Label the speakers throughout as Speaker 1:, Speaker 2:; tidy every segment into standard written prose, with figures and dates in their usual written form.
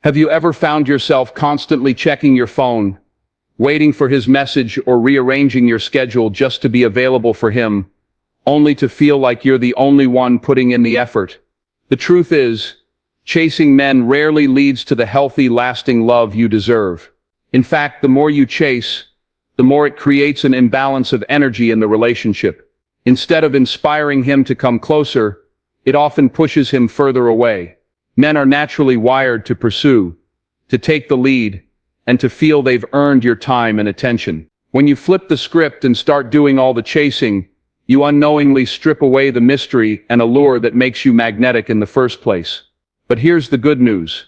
Speaker 1: Have you ever found yourself constantly checking your phone, waiting for his message or rearranging your schedule just to be available for him, only to feel like you're the only one putting in the effort? The truth is, chasing men rarely leads to the healthy, lasting love you deserve. In fact, the more you chase, the more it creates an imbalance of energy in the relationship. Instead of inspiring him to come closer, it often pushes him further away. Men are naturally wired to pursue, to take the lead, and to feel they've earned your time and attention. When you flip the script and start doing all the chasing, you unknowingly strip away the mystery and allure that makes you magnetic in the first place. But here's the good news.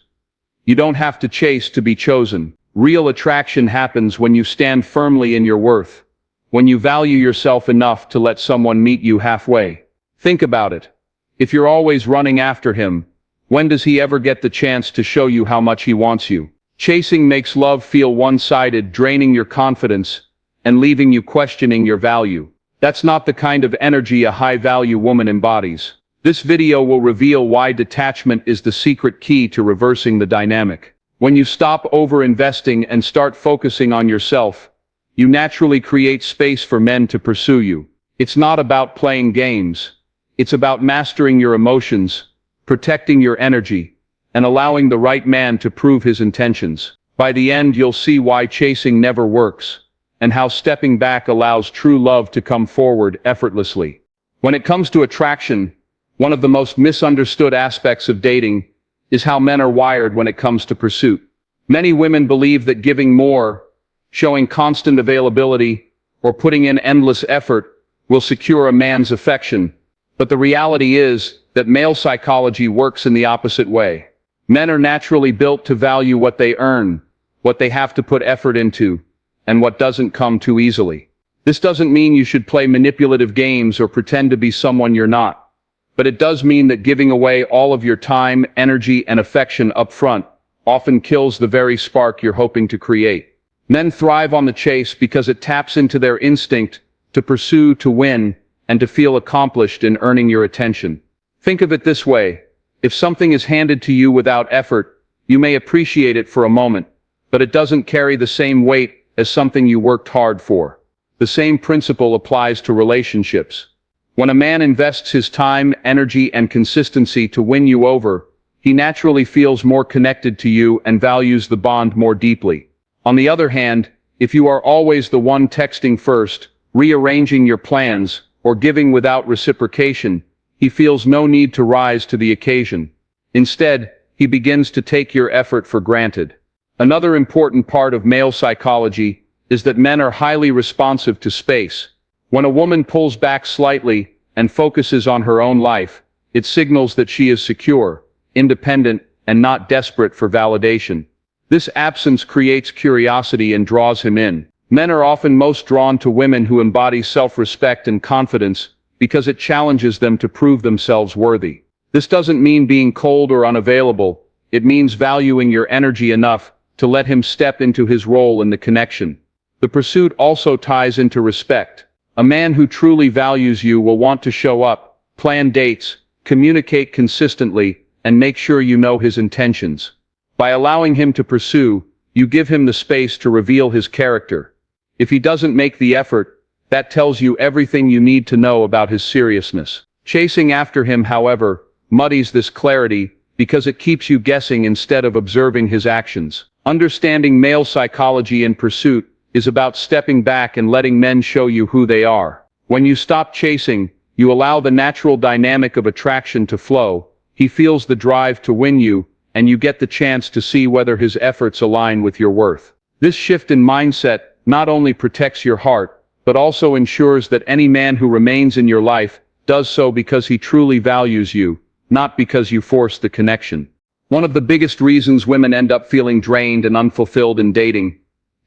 Speaker 1: You don't have to chase to be chosen. Real attraction happens when you stand firmly in your worth, when you value yourself enough to let someone meet you halfway. Think about it. If you're always running after him, when does he ever get the chance to show you how much he wants you? Chasing makes love feel one-sided, draining your confidence and leaving you questioning your value. That's not the kind of energy a high-value woman embodies. This video will reveal why detachment is the secret key to reversing the dynamic. When you stop over-investing and start focusing on yourself, you naturally create space for men to pursue you. It's not about playing games. It's about mastering your emotions, protecting your energy, and allowing the right man to prove his intentions. By the end, you'll see why chasing never works, and how stepping back allows true love to come forward effortlessly. When it comes to attraction, one of the most misunderstood aspects of dating is how men are wired when it comes to pursuit. Many women believe that giving more, showing constant availability, or putting in endless effort will secure a man's affection. But the reality is that male psychology works in the opposite way. Men are naturally built to value what they earn, what they have to put effort into, and what doesn't come too easily. This doesn't mean you should play manipulative games or pretend to be someone you're not. But it does mean that giving away all of your time, energy, and affection up front often kills the very spark you're hoping to create. Men thrive on the chase because it taps into their instinct to pursue, to win, and to feel accomplished in earning your attention. Think of it this way. If something is handed to you without effort, you may appreciate it for a moment, but it doesn't carry the same weight as something you worked hard for. The same principle applies to relationships. When a man invests his time, energy, and consistency to win you over, he naturally feels more connected to you and values the bond more deeply. On the other hand, if you are always the one texting first, rearranging your plans, or giving without reciprocation, he feels no need to rise to the occasion. Instead, he begins to take your effort for granted. Another important part of male psychology is that men are highly responsive to space. When a woman pulls back slightly and focuses on her own life, it signals that she is secure, independent, and not desperate for validation. This absence creates curiosity and draws him in. Men are often most drawn to women who embody self-respect and confidence because it challenges them to prove themselves worthy. This doesn't mean being cold or unavailable. It means valuing your energy enough to let him step into his role in the connection. The pursuit also ties into respect. A man who truly values you will want to show up, plan dates, communicate consistently, and make sure you know his intentions. By allowing him to pursue, you give him the space to reveal his character. If he doesn't make the effort, that tells you everything you need to know about his seriousness. Chasing after him, however, muddies this clarity because it keeps you guessing instead of observing his actions. Understanding male psychology in pursuit is about stepping back and letting men show you who they are. When you stop chasing, you allow the natural dynamic of attraction to flow. He feels the drive to win you, and you get the chance to see whether his efforts align with your worth. This shift in mindset not only protects your heart, but also ensures that any man who remains in your life does so because he truly values you, not because you forced the connection. One of the biggest reasons women end up feeling drained and unfulfilled in dating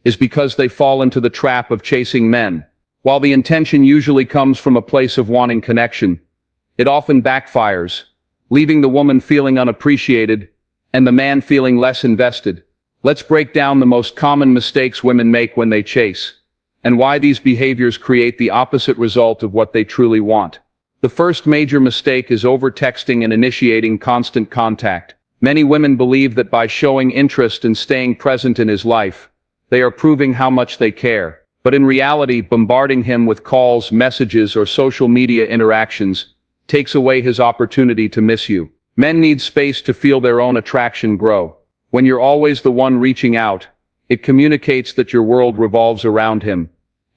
Speaker 1: is because they fall into the trap of chasing men. While the intention usually comes from a place of wanting connection, it often backfires, leaving the woman feeling unappreciated and the man feeling less invested. Let's break down the most common mistakes women make when they chase, and why these behaviors create the opposite result of what they truly want. The first major mistake is over-texting and initiating constant contact. Many women believe that by showing interest and staying present in his life, they are proving how much they care. But in reality, bombarding him with calls, messages, or social media interactions takes away his opportunity to miss you. Men need space to feel their own attraction grow. When you're always the one reaching out, it communicates that your world revolves around him,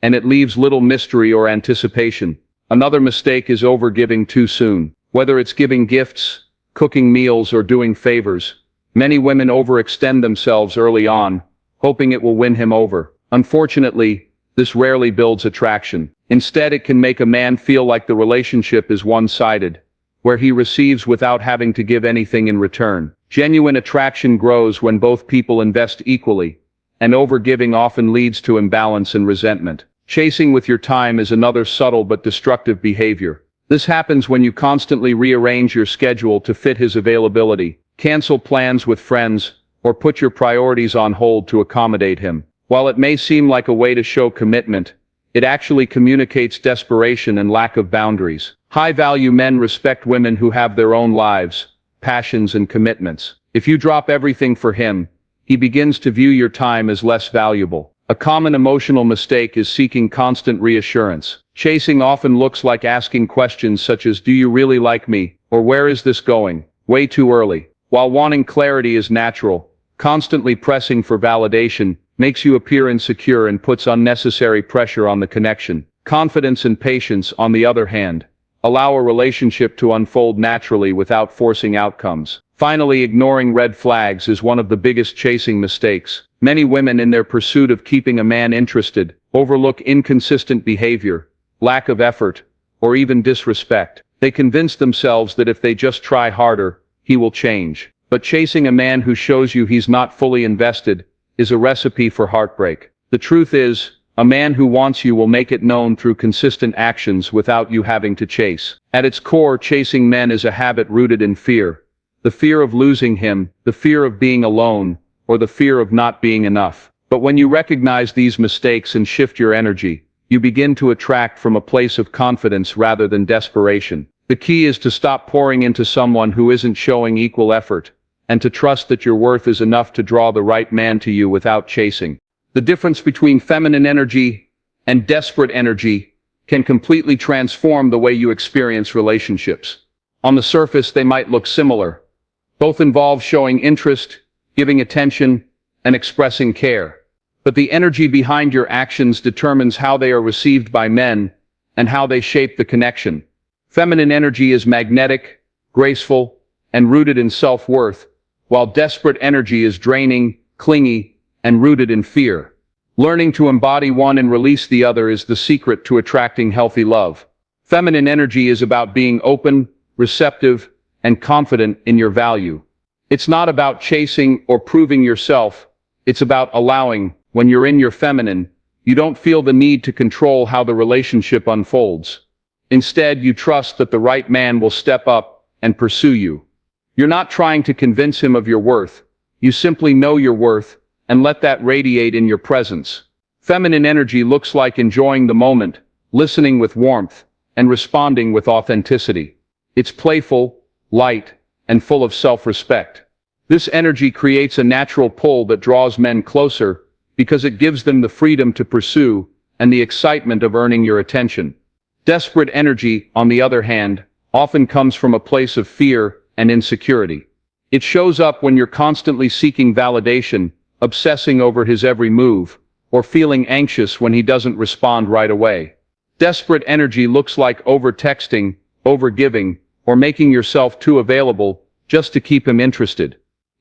Speaker 1: and it leaves little mystery or anticipation. Another mistake is overgiving too soon. Whether it's giving gifts, cooking meals, or doing favors, many women overextend themselves early on, hoping it will win him over. Unfortunately, this rarely builds attraction. Instead, it can make a man feel like the relationship is one-sided, where he receives without having to give anything in return. Genuine attraction grows when both people invest equally, and overgiving often leads to imbalance and resentment. Chasing with your time is another subtle but destructive behavior. This happens when you constantly rearrange your schedule to fit his availability, cancel plans with friends, or put your priorities on hold to accommodate him. While it may seem like a way to show commitment, it actually communicates desperation and lack of boundaries. High-value men respect women who have their own lives, passions, and commitments. If you drop everything for him, he begins to view your time as less valuable. A common emotional mistake is seeking constant reassurance. Chasing often looks like asking questions such as, "Do you really like me?" or "Where is this going?" way too early. While wanting clarity is natural, constantly pressing for validation makes you appear insecure and puts unnecessary pressure on the connection. Confidence and patience, on the other hand, allow a relationship to unfold naturally without forcing outcomes. Finally, ignoring red flags is one of the biggest chasing mistakes. Many women, in their pursuit of keeping a man interested, overlook inconsistent behavior, lack of effort, or even disrespect. They convince themselves that if they just try harder, he will change. But chasing a man who shows you he's not fully invested is a recipe for heartbreak. The truth is, a man who wants you will make it known through consistent actions without you having to chase. At its core, chasing men is a habit rooted in fear. The fear of losing him, the fear of being alone, or the fear of not being enough. But when you recognize these mistakes and shift your energy, you begin to attract from a place of confidence rather than desperation. The key is to stop pouring into someone who isn't showing equal effort, and to trust that your worth is enough to draw the right man to you without chasing. The difference between feminine energy and desperate energy can completely transform the way you experience relationships. On the surface, they might look similar. Both involve showing interest, giving attention, and expressing care. But the energy behind your actions determines how they are received by men and how they shape the connection. Feminine energy is magnetic, graceful, and rooted in self-worth, while desperate energy is draining, clingy, and rooted in fear. Learning to embody one and release the other is the secret to attracting healthy love. Feminine energy is about being open, receptive, and confident in your value. It's not about chasing or proving yourself. It's about allowing. When you're in your feminine, you don't feel the need to control how the relationship unfolds. Instead, you trust that the right man will step up and pursue you. You're not trying to convince him of your worth. You simply know your worth and let that radiate in your presence. Feminine energy looks like enjoying the moment, listening with warmth, and responding with authenticity. It's playful, light, and full of self-respect. This energy creates a natural pull that draws men closer because it gives them the freedom to pursue and the excitement of earning your attention. Desperate energy, on the other hand, often comes from a place of fear and insecurity. It shows up when you're constantly seeking validation, obsessing over his every move, or feeling anxious when he doesn't respond right away. Desperate energy looks like over-texting, over-giving, or making yourself too available just to keep him interested.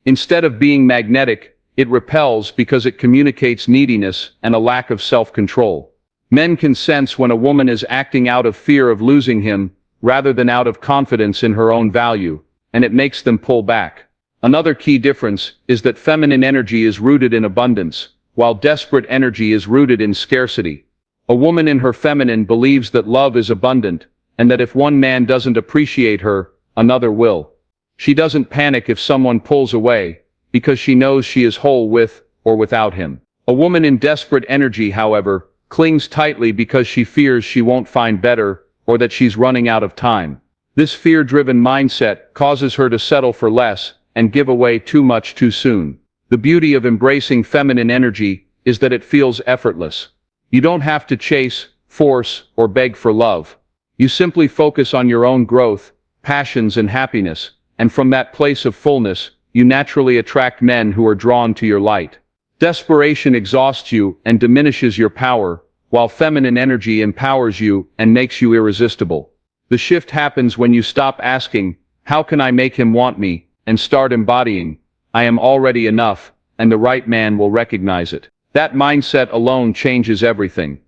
Speaker 1: Instead of being magnetic, it repels because it communicates neediness and a lack of self-control. Men can sense when a woman is acting out of fear of losing him rather than out of confidence in her own value, and it makes them pull back. Another key difference is that feminine energy is rooted in abundance, while desperate energy is rooted in scarcity. A woman in her feminine believes that love is abundant, and that if one man doesn't appreciate her, another will. She doesn't panic if someone pulls away, because she knows she is whole with or without him. A woman in desperate energy, however, clings tightly because she fears she won't find better or that she's running out of time. This fear-driven mindset causes her to settle for less and give away too much too soon. The beauty of embracing feminine energy is that it feels effortless. You don't have to chase, force, or beg for love. You simply focus on your own growth, passions, and happiness, and from that place of fullness, you naturally attract men who are drawn to your light. Desperation exhausts you and diminishes your power, while feminine energy empowers you and makes you irresistible. The shift happens when you stop asking, "How can I make him want me?" and start embodying, "I am already enough, and the right man will recognize it." That mindset alone changes everything.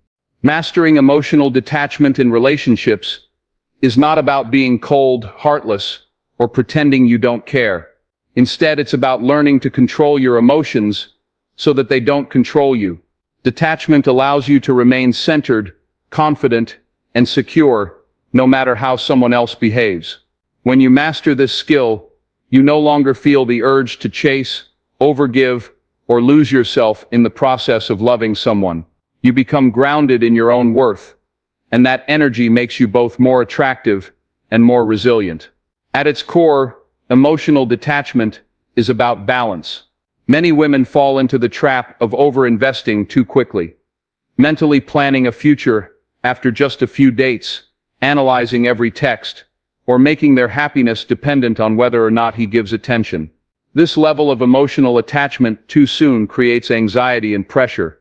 Speaker 1: Mastering emotional detachment in relationships is not about being cold, heartless, or pretending you don't care. Instead, it's about learning to control your emotions so that they don't control you. Detachment allows you to remain centered, confident, and secure, no matter how someone else behaves. When you master this skill, you no longer feel the urge to chase, overgive, or lose yourself in the process of loving someone. You become grounded in your own worth, and that energy makes you both more attractive and more resilient. At its core, emotional detachment is about balance. Many women fall into the trap of overinvesting too quickly, mentally planning a future after just a few dates, analyzing every text, or making their happiness dependent on whether or not he gives attention. This level of emotional attachment too soon creates anxiety and pressure,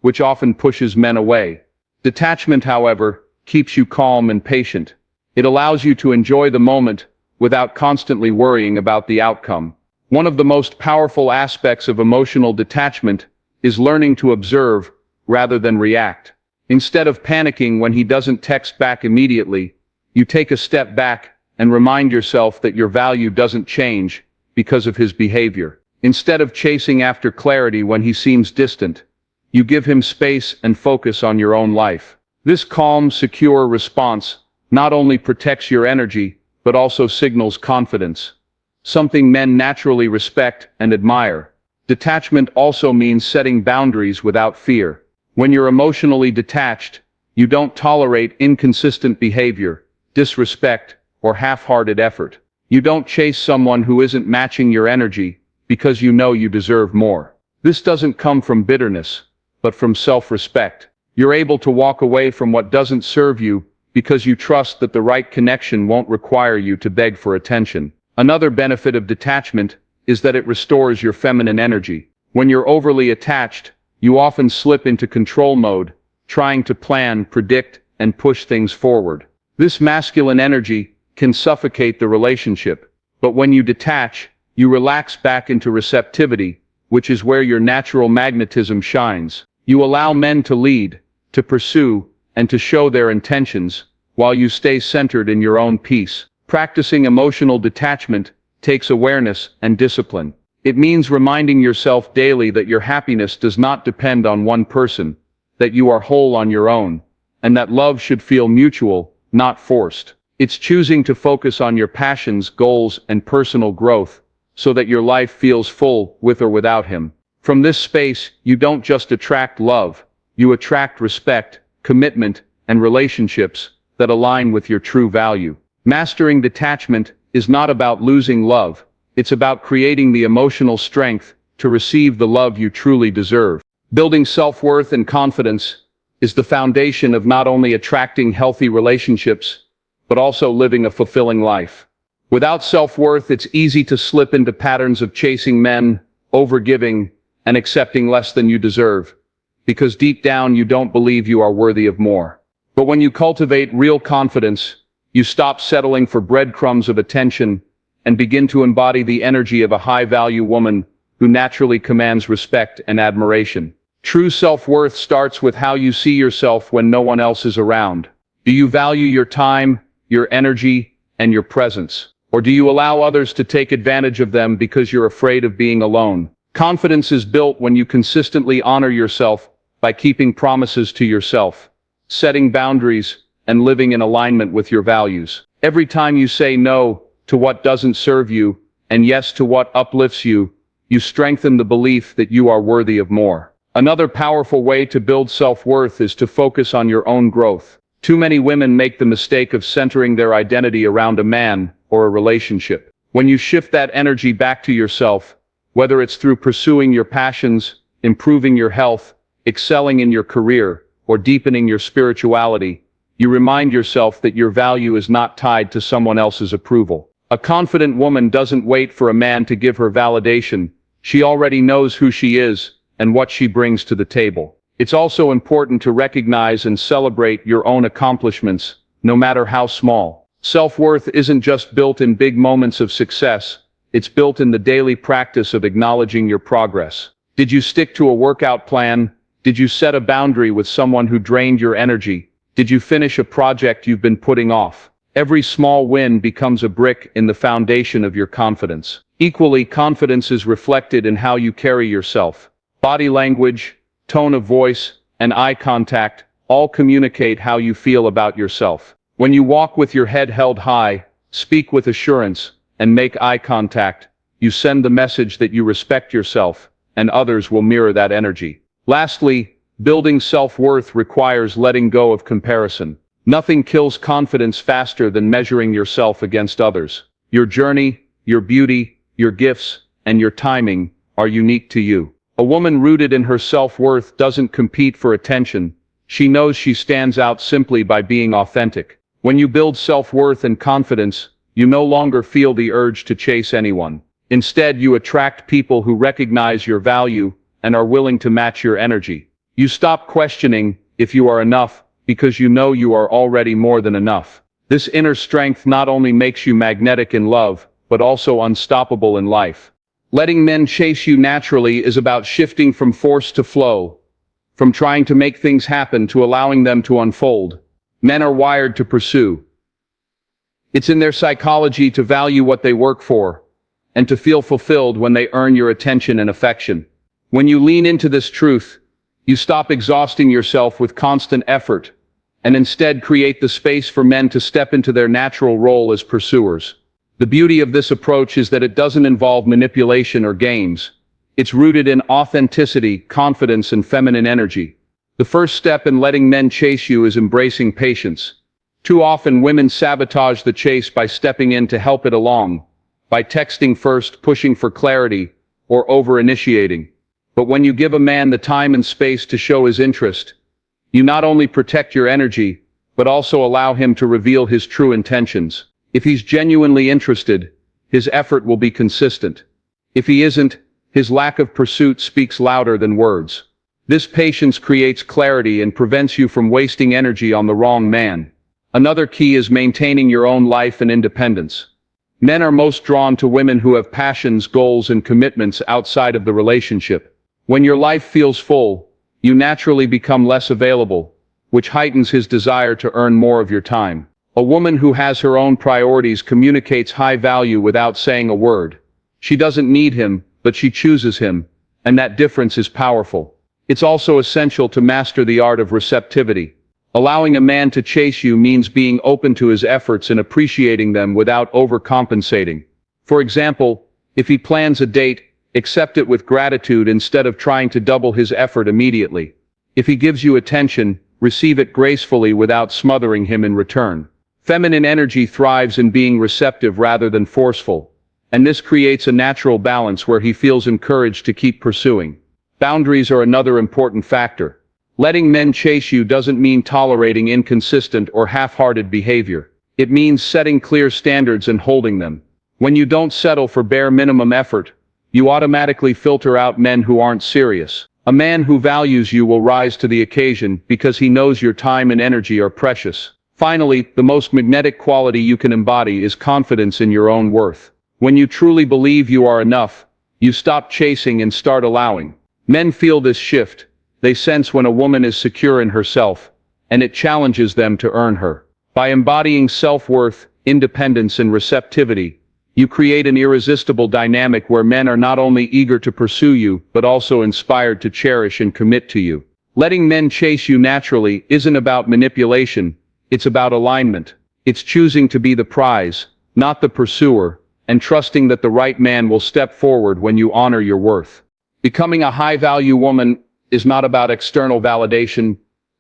Speaker 1: which often pushes men away. Detachment, however, keeps you calm and patient. It allows you to enjoy the moment without constantly worrying about the outcome. One of the most powerful aspects of emotional detachment is learning to observe rather than react. Instead of panicking when he doesn't text back immediately, you take a step back and remind yourself that your value doesn't change because of his behavior. Instead of chasing after clarity when he seems distant, you give him space and focus on your own life. This calm, secure response not only protects your energy, but also signals confidence, something men naturally respect and admire. Detachment also means setting boundaries without fear. When you're emotionally detached, you don't tolerate inconsistent behavior, disrespect, or half-hearted effort. You don't chase someone who isn't matching your energy because you know you deserve more. This doesn't come from bitterness, but from self-respect. You're able to walk away from what doesn't serve you because you trust that the right connection won't require you to beg for attention. Another benefit of detachment is that it restores your feminine energy. When you're overly attached, you often slip into control mode, trying to plan, predict, and push things forward. This masculine energy can suffocate the relationship, but when you detach, you relax back into receptivity, which is where your natural magnetism shines. You allow men to lead, to pursue, and to show their intentions, while you stay centered in your own peace. Practicing emotional detachment takes awareness and discipline. It means reminding yourself daily that your happiness does not depend on one person, that you are whole on your own, and that love should feel mutual, not forced. It's choosing to focus on your passions, goals, and personal growth, so that your life feels full with or without him. From this space, you don't just attract love, you attract respect, commitment, and relationships that align with your true value. Mastering detachment is not about losing love, it's about creating the emotional strength to receive the love you truly deserve. Building self-worth and confidence is the foundation of not only attracting healthy relationships, but also living a fulfilling life. Without self-worth, it's easy to slip into patterns of chasing men, overgiving, and accepting less than you deserve, because deep down you don't believe you are worthy of more. But when you cultivate real confidence, you stop settling for breadcrumbs of attention and begin to embody the energy of a high-value woman who naturally commands respect and admiration. True self-worth starts with how you see yourself when no one else is around. Do you value your time, your energy, and your presence? Or do you allow others to take advantage of them because you're afraid of being alone? Confidence is built when you consistently honor yourself by keeping promises to yourself, setting boundaries, and living in alignment with your values. Every time you say no to what doesn't serve you and yes to what uplifts you, you strengthen the belief that you are worthy of more. Another powerful way to build self-worth is to focus on your own growth. Too many women make the mistake of centering their identity around a man or a relationship. When you shift that energy back to yourself, whether it's through pursuing your passions, improving your health, excelling in your career, or deepening your spirituality, you remind yourself that your value is not tied to someone else's approval. A confident woman doesn't wait for a man to give her validation. She already knows who she is and what she brings to the table. It's also important to recognize and celebrate your own accomplishments, no matter how small. Self-worth isn't just built in big moments of success, it's built in the daily practice of acknowledging your progress. Did you stick to a workout plan? Did you set a boundary with someone who drained your energy? Did you finish a project you've been putting off? Every small win becomes a brick in the foundation of your confidence. Equally, confidence is reflected in how you carry yourself. Body language, tone of voice, and eye contact all communicate how you feel about yourself. When you walk with your head held high, speak with assurance, and make eye contact, you send the message that you respect yourself, and others will mirror that energy. Lastly, building self-worth requires letting go of comparison. Nothing kills confidence faster than measuring yourself against others. Your journey, your beauty, your gifts, and your timing are unique to you. A woman rooted in her self-worth doesn't compete for attention. She knows she stands out simply by being authentic. When you build self-worth and confidence, you no longer feel the urge to chase anyone. Instead, you attract people who recognize your value and are willing to match your energy. You stop questioning if you are enough because you know you are already more than enough. This inner strength not only makes you magnetic in love, but also unstoppable in life. Letting men chase you naturally is about shifting from force to flow, from trying to make things happen to allowing them to unfold. Men are wired to pursue. It's in their psychology to value what they work for, and to feel fulfilled when they earn your attention and affection. When you lean into this truth, you stop exhausting yourself with constant effort, and instead create the space for men to step into their natural role as pursuers. The beauty of this approach is that it doesn't involve manipulation or games. It's rooted in authenticity, confidence, and feminine energy. The first step in letting men chase you is embracing patience. Too often women sabotage the chase by stepping in to help it along, by texting first, pushing for clarity, or over-initiating. But when you give a man the time and space to show his interest, you not only protect your energy, but also allow him to reveal his true intentions. If he's genuinely interested, his effort will be consistent. If he isn't, his lack of pursuit speaks louder than words. This patience creates clarity and prevents you from wasting energy on the wrong man. Another key is maintaining your own life and independence. Men are most drawn to women who have passions, goals, and commitments outside of the relationship. When your life feels full, you naturally become less available, which heightens his desire to earn more of your time. A woman who has her own priorities communicates high value without saying a word. She doesn't need him, but she chooses him, and that difference is powerful. It's also essential to master the art of receptivity. Allowing a man to chase you means being open to his efforts and appreciating them without overcompensating. For example, if he plans a date, accept it with gratitude instead of trying to double his effort immediately. If he gives you attention, receive it gracefully without smothering him in return. Feminine energy thrives in being receptive rather than forceful, and this creates a natural balance where he feels encouraged to keep pursuing. Boundaries are another important factor. Letting men chase you doesn't mean tolerating inconsistent or half-hearted behavior. It means setting clear standards and holding them. When you don't settle for bare minimum effort, you automatically filter out men who aren't serious. A man who values you will rise to the occasion because he knows your time and energy are precious. Finally, the most magnetic quality you can embody is confidence in your own worth. When you truly believe you are enough, you stop chasing and start allowing. Men feel this shift. They sense when a woman is secure in herself, and it challenges them to earn her. By embodying self-worth, independence, and receptivity, you create an irresistible dynamic where men are not only eager to pursue you, but also inspired to cherish and commit to you. Letting men chase you naturally isn't about manipulation, it's about alignment. It's choosing to be the prize, not the pursuer, and trusting that the right man will step forward when you honor your worth. Becoming a high-value woman is not about external validation,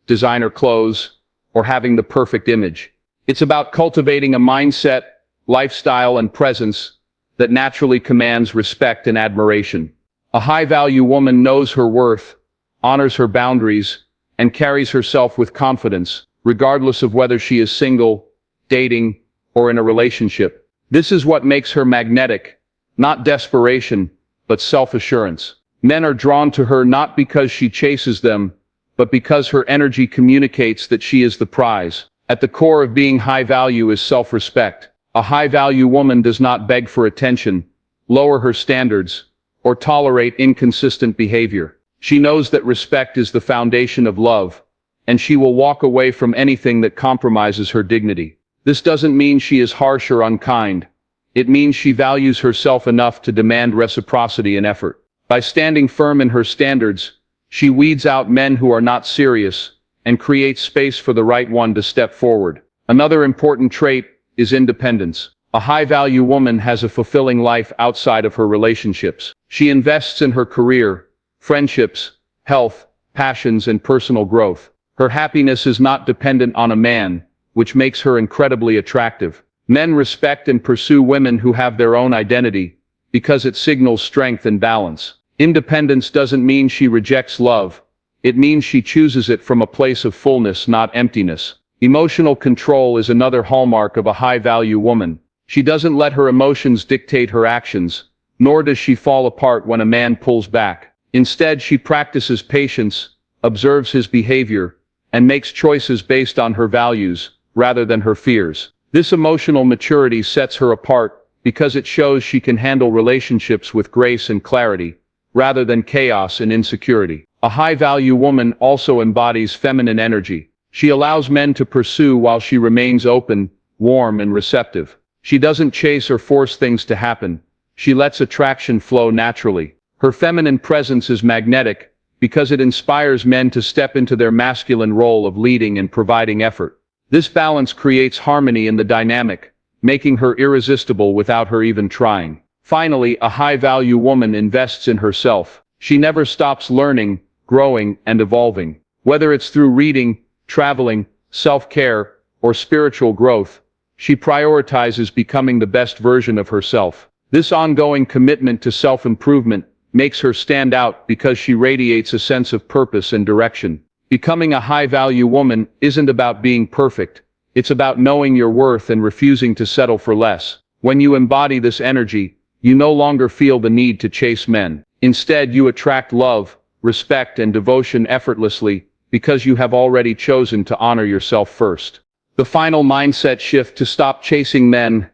Speaker 1: designer clothes, or having the perfect image. It's about cultivating a mindset, lifestyle, and presence that naturally commands respect and admiration. A high-value woman knows her worth, honors her boundaries, and carries herself with confidence, regardless of whether she is single, dating, or in a relationship. This is what makes her magnetic, not desperation, but self-assurance. Men are drawn to her not because she chases them, but because her energy communicates that she is the prize. At the core of being high value is self-respect. A high-value woman does not beg for attention, lower her standards, or tolerate inconsistent behavior. She knows that respect is the foundation of love, and she will walk away from anything that compromises her dignity. This doesn't mean she is harsh or unkind. It means she values herself enough to demand reciprocity and effort. By standing firm in her standards, she weeds out men who are not serious and creates space for the right one to step forward. Another important trait is independence. A high-value woman has a fulfilling life outside of her relationships. She invests in her career, friendships, health, passions, and personal growth. Her happiness is not dependent on a man, which makes her incredibly attractive. Men respect and pursue women who have their own identity, because it signals strength and balance. Independence doesn't mean she rejects love. It means she chooses it from a place of fullness, not emptiness. Emotional control is another hallmark of a high-value woman. She doesn't let her emotions dictate her actions, nor does she fall apart when a man pulls back. Instead, she practices patience, observes his behavior, and makes choices based on her values, rather than her fears. This emotional maturity sets her apart because it shows she can handle relationships with grace and clarity, rather than chaos and insecurity. A high-value woman also embodies feminine energy. She allows men to pursue while she remains open, warm, and receptive. She doesn't chase or force things to happen. She lets attraction flow naturally. Her feminine presence is magnetic because it inspires men to step into their masculine role of leading and providing effort. This balance creates harmony in the dynamic, making her irresistible without her even trying. Finally, a high-value woman invests in herself. She never stops learning, growing, and evolving. Whether it's through reading, traveling, self-care, or spiritual growth, she prioritizes becoming the best version of herself. This ongoing commitment to self-improvement makes her stand out because she radiates a sense of purpose and direction. Becoming a high-value woman isn't about being perfect. It's about knowing your worth and refusing to settle for less. When you embody this energy, you no longer feel the need to chase men. Instead, you attract love, respect, and devotion effortlessly because you have already chosen to honor yourself first. The final mindset shift to stop chasing men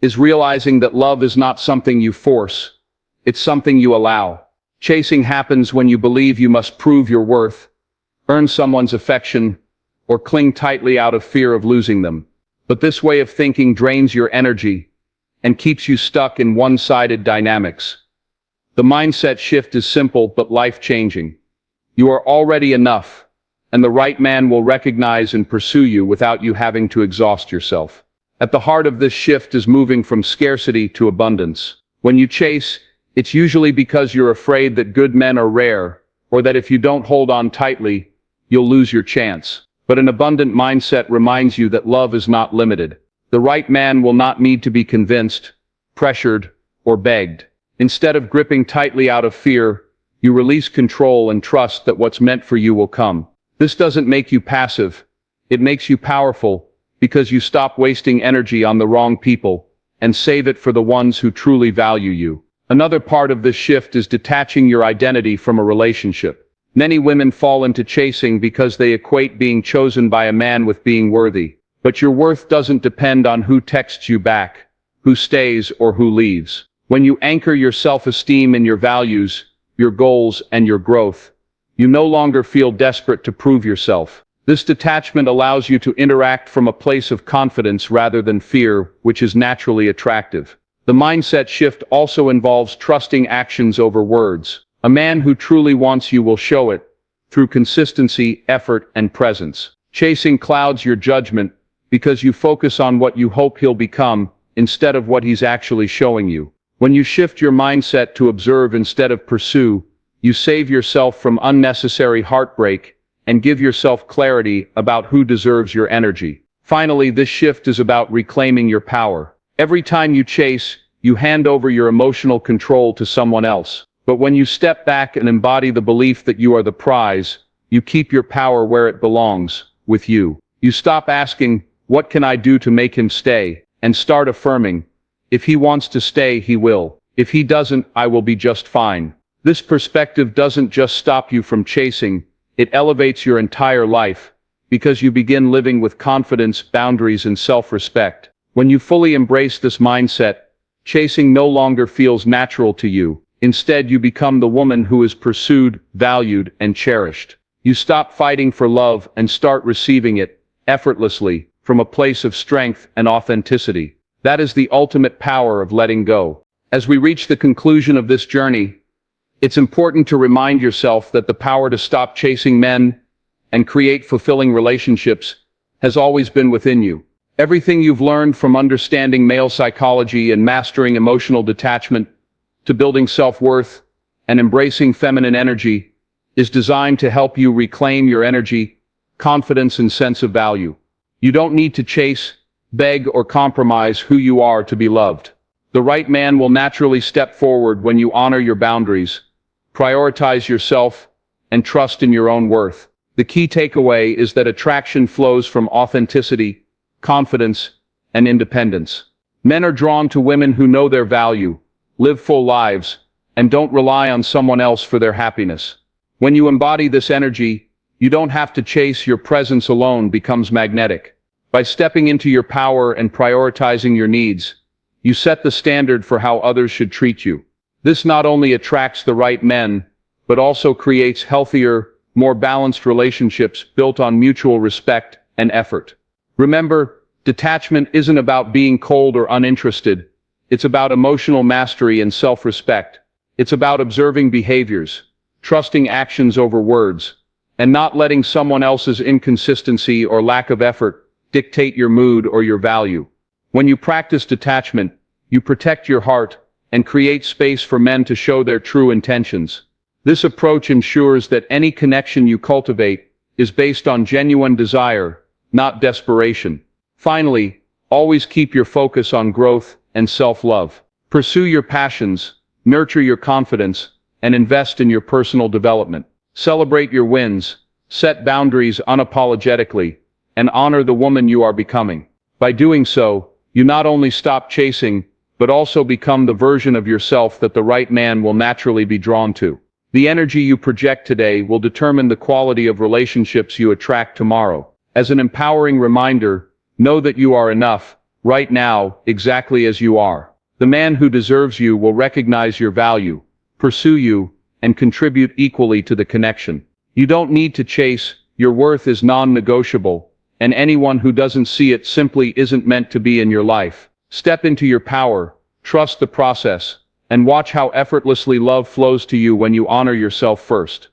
Speaker 1: is realizing that love is not something you force. It's something you allow. Chasing happens when you believe you must prove your worth, earn someone's affection, or cling tightly out of fear of losing them. But this way of thinking drains your energy and keeps you stuck in one-sided dynamics. The mindset shift is simple but life-changing. You are already enough, and the right man will recognize and pursue you without you having to exhaust yourself. At the heart of this shift is moving from scarcity to abundance. When you chase, it's usually because you're afraid that good men are rare, or that if you don't hold on tightly, you'll lose your chance. But an abundant mindset reminds you that love is not limited. The right man will not need to be convinced, pressured, or begged. Instead of gripping tightly out of fear, you release control and trust that what's meant for you will come. This doesn't make you passive. It makes you powerful, because you stop wasting energy on the wrong people and save it for the ones who truly value you. Another part of this shift is detaching your identity from a relationship. Many women fall into chasing because they equate being chosen by a man with being worthy. But your worth doesn't depend on who texts you back, who stays, or who leaves. When you anchor your self-esteem in your values, your goals, and your growth, you no longer feel desperate to prove yourself. This detachment allows you to interact from a place of confidence rather than fear, which is naturally attractive. The mindset shift also involves trusting actions over words. A man who truly wants you will show it, through consistency, effort, and presence. Chasing clouds your judgment, because you focus on what you hope he'll become, instead of what he's actually showing you. When you shift your mindset to observe instead of pursue, you save yourself from unnecessary heartbreak, and give yourself clarity about who deserves your energy. Finally, this shift is about reclaiming your power. Every time you chase, you hand over your emotional control to someone else. But when you step back and embody the belief that you are the prize, you keep your power where it belongs, with you. You stop asking, "What can I do to make him stay?" and start affirming, "If he wants to stay, he will. If he doesn't, I will be just fine." This perspective doesn't just stop you from chasing, it elevates your entire life, because you begin living with confidence, boundaries, and self-respect. When you fully embrace this mindset, chasing no longer feels natural to you. Instead, you become the woman who is pursued, valued, and cherished. You stop fighting for love and start receiving it, effortlessly, from a place of strength and authenticity. That is the ultimate power of letting go. As we reach the conclusion of this journey, it's important to remind yourself that the power to stop chasing men and create fulfilling relationships has always been within you. Everything you've learned, from understanding male psychology and mastering emotional detachment to building self-worth and embracing feminine energy, is designed to help you reclaim your energy, confidence, and sense of value. You don't need to chase, beg, or compromise who you are to be loved. The right man will naturally step forward when you honor your boundaries, prioritize yourself, and trust in your own worth. The key takeaway is that attraction flows from authenticity, confidence, and independence. Men are drawn to women who know their value, live full lives, and don't rely on someone else for their happiness. When you embody this energy, you don't have to chase. Your presence alone becomes magnetic. By stepping into your power and prioritizing your needs, you set the standard for how others should treat you. This not only attracts the right men, but also creates healthier, more balanced relationships built on mutual respect and effort. Remember, detachment isn't about being cold or uninterested. It's about emotional mastery and self-respect. It's about observing behaviors, trusting actions over words, and not letting someone else's inconsistency or lack of effort dictate your mood or your value. When you practice detachment, you protect your heart and create space for men to show their true intentions. This approach ensures that any connection you cultivate is based on genuine desire, not desperation. Finally, always keep your focus on growth and self-love. Pursue your passions, nurture your confidence, and invest in your personal development. Celebrate your wins, set boundaries unapologetically, and honor the woman you are becoming. By doing so, you not only stop chasing, but also become the version of yourself that the right man will naturally be drawn to. The energy you project today will determine the quality of relationships you attract tomorrow. As an empowering reminder, know that you are enough, right now, exactly as you are. The man who deserves you will recognize your value, pursue you, and contribute equally to the connection. You don't need to chase, your worth is non-negotiable, and anyone who doesn't see it simply isn't meant to be in your life. Step into your power, trust the process, and watch how effortlessly love flows to you when you honor yourself first.